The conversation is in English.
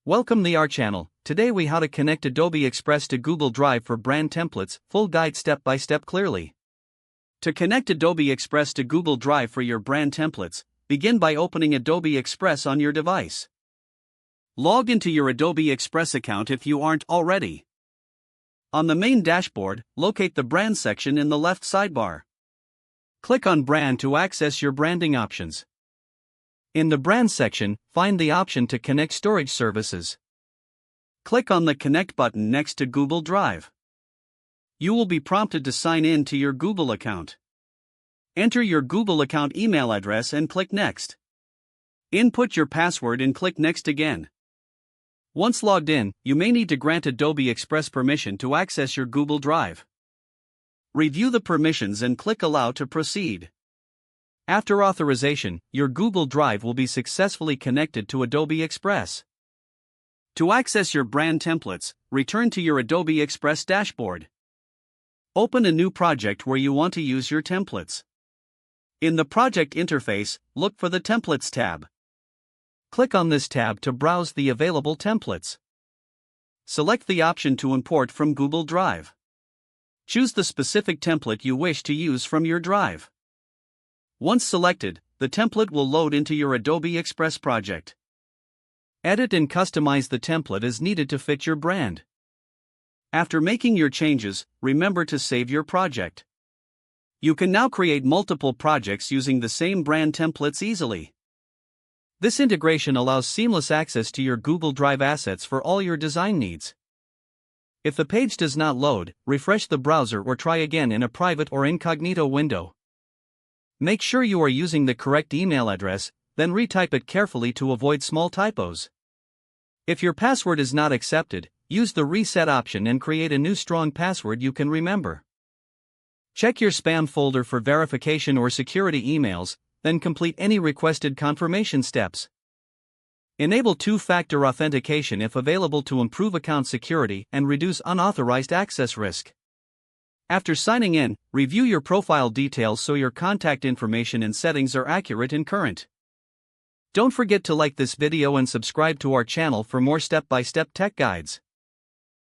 Welcome to our channel. Today we how to connect Adobe Express to Google Drive for brand templates, full guide step by step clearly. To connect Adobe Express to Google Drive for your brand templates, begin by opening Adobe Express on your device. Log into your Adobe Express account if you aren't already. On the main dashboard, locate the brand section in the left sidebar. Click on Brand to access your branding options. In the Brand section, find the option to connect storage services. Click on the Connect button next to Google Drive. You will be prompted to sign in to your Google account. Enter your Google account email address and click Next. Input your password and click Next again. Once logged in, you may need to grant Adobe Express permission to access your Google Drive. Review the permissions and click Allow to proceed. After authorization, your Google Drive will be successfully connected to Adobe Express. To access your brand templates, return to your Adobe Express dashboard. Open a new project where you want to use your templates. In the project interface, look for the Templates tab. Click on this tab to browse the available templates. Select the option to import from Google Drive. Choose the specific template you wish to use from your drive. Once selected, the template will load into your Adobe Express project. Edit and customize the template as needed to fit your brand. After making your changes, remember to save your project. You can now create multiple projects using the same brand templates easily. This integration allows seamless access to your Google Drive assets for all your design needs. If the page does not load, refresh the browser or try again in a private or incognito window. Make sure you are using the correct email address, then retype it carefully to avoid small typos. If your password is not accepted, use the reset option and create a new strong password you can remember. Check your spam folder for verification or security emails, then complete any requested confirmation steps. Enable two-factor authentication if available to improve account security and reduce unauthorized access risk. After signing in, review your profile details so your contact information and settings are accurate and current. Don't forget to like this video and subscribe to our channel for more step-by-step tech guides.